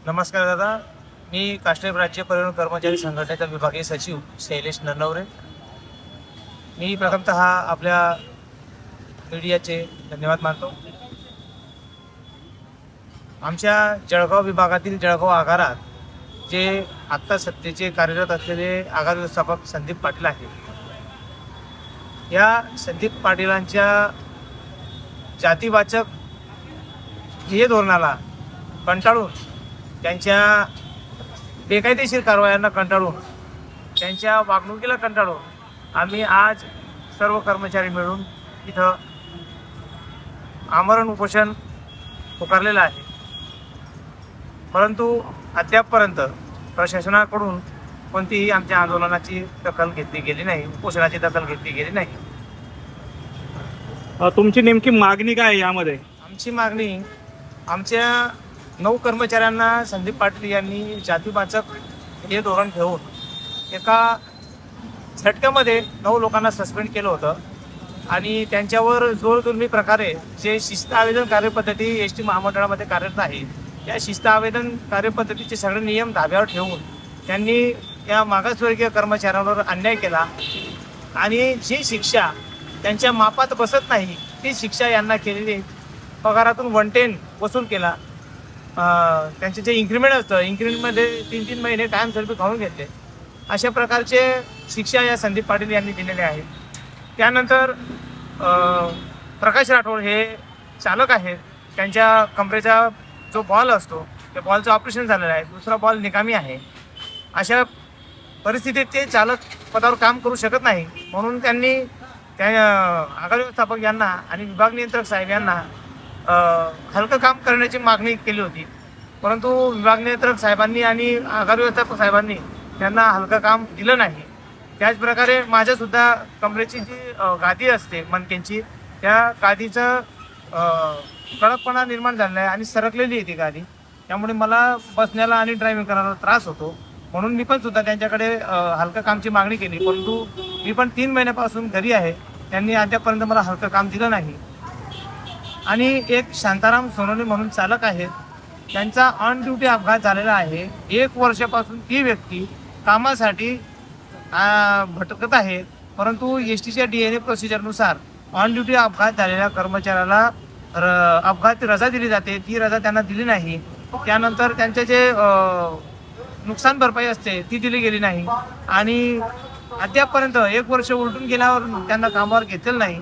नमस्कार दादा, मी काष्टप राज्य परिवहन कर्मचारी संघटनेचा विभागीय सचिव शैलेश नरनवरे। मी प्रथमतः आपल्या मीडियाचे धन्यवाद मानतो। आमच्या जळगाव विभागातील जळगाव आगारात जे आत्ता सत्तेचे कार्यरत असलेले आगार व्यवस्थापक संदीप पाटील आहेत, या संदीप पाटीलांच्या जातीवाचक ध्येय धोरणाला कंटाळून, त्यांच्या बेकायदेशीर कारवायांना कंटाळून, त्यांच्या वागणुकीला कंटाळून आम्ही आज सर्व कर्मचारी मिळून इथं आमरण उपोषण पुकारलेलं आहे। परंतु अद्यापपर्यंत प्रशासनाकडून कोणतीही आमच्या आंदोलनाची दखल घेतली गेली नाही, उपोषणाची दखल घेतली गेली नाही। तुमची नेमकी मागणी काय आहे यामध्ये? आमची मागणी, आमच्या 9 कर्मचाऱ्यांना संदीप पाटील यांनी जातीवाचक हे धोरण ठेवून एका झटक्यामध्ये 9 लोकांना सस्पेंड केलं होतं आणि त्यांच्यावर जोरजुलमी प्रकारे जे शिस्त आवेदन कार्यपद्धती एस.टी. महामंडळामध्ये कार्यरत आहे, या शिस्त आवेदन कार्यपद्धतीचे सगळे नियम धाब्यावर ठेवून त्यांनी या मागासवर्गीय कर्मचाऱ्यांवर अन्याय केला आणि जी शिक्षा त्यांच्या मापात बसत नाही ती शिक्षा यांना केलेली, पगारातून 110 वसूल केला। त्यांचे जे इन्क्रिमेंट असतं, इन्क्रिमेंटमध्ये 3-3 महिने कायमस्वरूपी खाऊन घेतले। अशा प्रकारचे शिक्षा या संदीप पाटील यांनी दिलेले आहेत। त्यानंतर प्रकाश राठोड हे चालक आहेत, त्यांच्या कमरेचा जो बॉल असतो त्या बॉलचं ऑपरेशन झालेलं आहे, दुसरा बॉल निकामी आहे। अशा परिस्थितीत ते चालक पदावर काम करू शकत नाही, म्हणून त्यांनी त्या आगार व्यवस्थापक यांना आणि विभाग नियंत्रक साहेब यांना हलकं काम करण्याची मागणी केली होती। परंतु विभाग नियंत्रक साहेबांनी आणि आगार व्यवस्थापक साहेबांनी त्यांना हलकं काम दिलं नाही। त्याचप्रकारे माझ्यासुद्धा कमरेची जी गादी असते मणक्यांची, त्या गादीचं कडकपणा निर्माण झालेला आहे आणि सरकलेली आहे ती गादी, त्यामुळे मला बसण्याला आणि ड्रायव्हिंग करायला त्रास होतो। म्हणून मी पण सुद्धा त्यांच्याकडे हलकं कामची मागणी केली, परंतु मी पण 3 महिन्यापासून घरी आहे, त्यांनी अद्यापर्यंत मला हलकं काम दिलं नाही। आणि एक शांताराम सोनवणे म्हणून चालक आहेत, त्यांचा ऑन ड्युटी अपघात झालेला आहे। 1 वर्षापासून ती व्यक्ती कामासाठी भटकत आहेत, परंतु एस.टीच्या DNA प्रोसिजरनुसार ऑन ड्युटी अपघात झालेल्या कर्मचाऱ्याला अपघात रजा दिली जाते, ती रजा त्यांना दिली नाही। त्यानंतर त्यांचे जे नुकसान भरपाई असते ती दिली गेली नाही आणि अद्यापपर्यंत 1 वर्ष उलटून गेल्यावर त्यांना कामावर घेतलेलं नाही।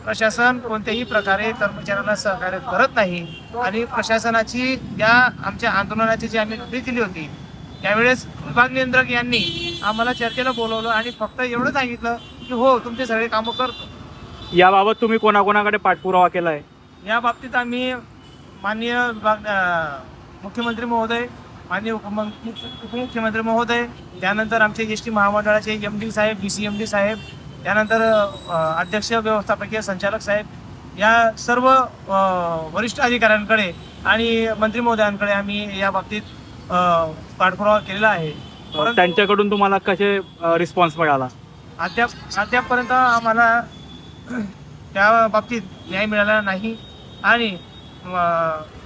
प्रशासन कोणत्याही प्रकारे कर्मचाऱ्यांना सहकार्य करत नाही आणि प्रशासनाची या आमच्या आंदोलनाची जी आम्ही नोंदणी दिली होती त्यावेळेस विभाग नियंत्रक यांनी आम्हाला चर्चेला बोलवलं आणि फक्त एवढं सांगितलं की हो, तुमचे सगळे कामं करतो। याबाबत तुम्ही कोणाकोणाकडे पाठपुरावा केला आहे? या बाबतीत आम्ही माननीय मुख्यमंत्री महोदय, माननीय उपमुख्यमंत्री महोदय, त्यानंतर आमचे एस.टी. महामंडळाचे MD साहेब, BCMD साहेब, त्यानंतर अध्यक्ष व्यवस्थापकीय संचालक साहेब, या सर्व वरिष्ठ अधिकाऱ्यांकडे आणि मंत्री महोदयांकडे आम्ही या बाबतीत पाठपुरावा केलेला आहे। त्यांच्याकडून तुम्हाला कसे रिस्पॉन्स मिळाला? अद्यापपर्यंत आम्हाला त्या बाबतीत न्याय मिळाला नाही आणि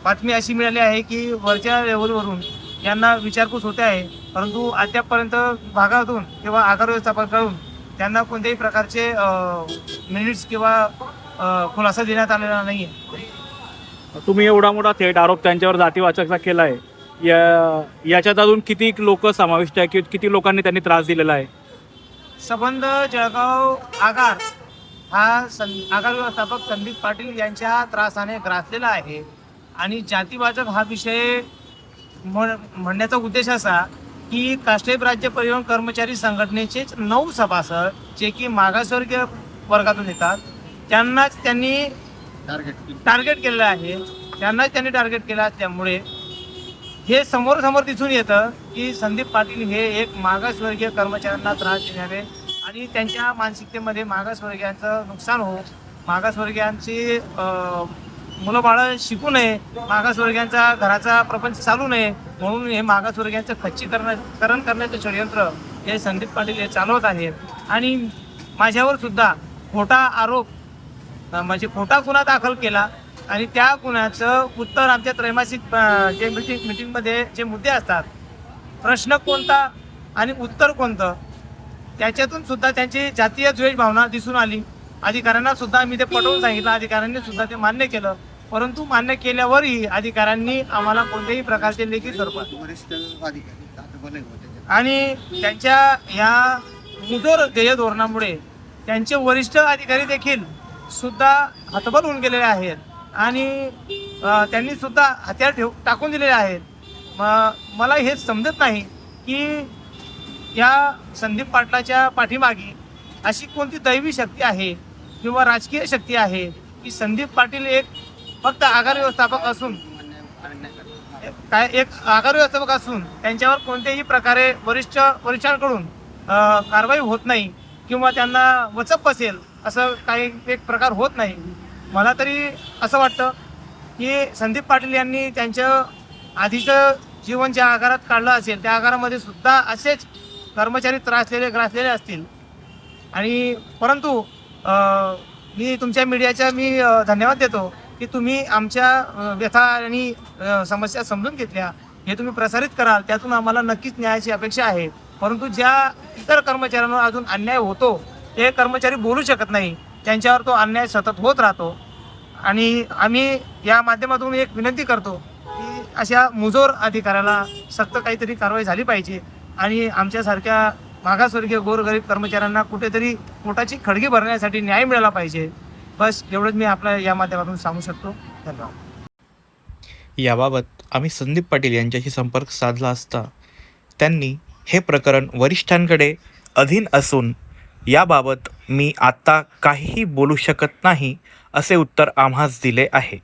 बातमी अशी मिळाली आहे की वरच्या लेवलवरून यांना विचारपूस होते आहे, परंतु अद्यापपर्यंत भागातून किंवा आगार व्यवस्थापकाकडून त्यांना कोणत्याही प्रकारचे मिनिट्स किंवा खुलासा देण्यात आलेला नाही आहे। तुम्ही एवढा मोठा थेट आरोप त्यांच्यावर जातीवाचकचा केला आहे, याच्यात अजून किती लोक समाविष्ट आहे, किती लोकांनी त्यांनी त्रास दिलेला आहे? संबंध जळगाव आगार हा आगार व्यवस्थापक संदीप पाटील यांच्या त्रासाने ग्रासलेला आहे आणि जातीवाचक हा विषय म्हणण्याचा उद्देश असा की काष्टप राज्य परिवहन कर्मचारी संघटनेचेच 9 सभासद जे की मागासवर्गीय वर्गातून येतात, त्यांनाच त्यांनी टार्गेट केलेलं आहे। त्यांनाच त्यांनी टार्गेट केलं असल्यामुळे हे समोर दिसून येतं की संदीप पाटील हे एक मागासवर्गीय कर्मचाऱ्यांना त्रास देणारे आणि त्यांच्या मानसिकतेमध्ये मागासवर्गीयांचं नुकसान हो, मागासवर्गीयांची मुलं बाळं शिकू नये, मागासवर्गीयांचा घराचा प्रपंच चालू नये, म्हणून हे मागासवर्गीयांचं खच्चीकरण करण्याचं षडयंत्र हे संदीप पाटील हे चालवत आहेत। आणि माझ्यावर सुद्धा खोटा आरोप म्हणजे खोटा गुन्हा दाखल केला आणि त्या गुन्ह्याचं उत्तर आमच्या त्रैमासिक जे मीटिंगमध्ये जे मुद्दे असतात, प्रश्न कोणता आणि उत्तर कोणतं, त्याच्यातून सुद्धा त्यांची जातीय द्वेष भावना दिसून आली. अधिकाऱ्यांना सुद्धा मी ते पटवून सांगितलं, अधिकाऱ्यांनी सुद्धा ते मान्य केलं. परंतु मान्य केल्यावरही अधिकाऱ्यांनी आम्हाला कोणत्याही प्रकारचे लेखी स्वरूपात वरिष्ठ अधिकारी तातडीने होते. आणि त्यांच्या या मुजोर ध्येय धोरणामुळे त्यांचे वरिष्ठ अधिकारी देखील सुद्धा हतबल होऊन गेलेले आहेत आणि त्यांनी सुद्धा हत्यार टाकून दिलेले आहेत. मला हे समजत नाही की या संदीप पाटलाच्या पाठीमागे अशी कोणती दैवी शक्ती आहे किंवा राजकीय शक्ती आहे की संदीप पाटील एक फक्त आगार व्यवस्थापक असून एक आगार व्यवस्थापक असून त्यांच्यावर कोणत्याही प्रकारे वरिष्ठांकडून कारवाई होत नाही किंवा त्यांना वचक बसेल असं काही एक प्रकार होत नाही. मला तरी असं वाटतं की संदीप पाटील यांनी त्यांचं आधीचं जीवन ज्या आगारात काढलं असेल त्या आगारामध्ये सुद्धा असेच कर्मचारी ग्रासलेले असतील. आणि परंतु मी तुमच्या मीडियाचा धन्यवाद देतो की तुम्ही आमच्या व्यथा आणि समस्या समजून घेतल्या, हे तुम्ही प्रसारित कराल, त्यातून आम्हाला नक्कीच न्यायाची अपेक्षा आहे. परंतु ज्या इतर कर्मचाऱ्यांवर अजून अन्याय होतो ते कर्मचारी बोलू शकत नाही, त्यांच्यावर तो अन्याय सतत होत राहतो. आणि आम्ही या माध्यमातून एक विनंती करतो की अशा मुजोर अधिकाऱ्याला सक्त काहीतरी कारवाई झाली पाहिजे आणि आमच्यासारख्या मागासवर्गीय गोरगरीब कर्मचाऱ्यांना कुठेतरी पोटाची खडगी भरण्यासाठी न्याय मिळाला पाहिजे. बस एवढंच मी आपल्या या माध्यमातून सांगू शकतो. धन्यवाद. याबाबत आम्ही संदीप पाटील यांच्याशी संपर्क साधला असता त्यांनी हे प्रकरण वरिष्ठांकडे अधीन असून याबाबत मी आत्ता काहीही बोलू शकत नाही असे उत्तर आम्हास दिले आहे.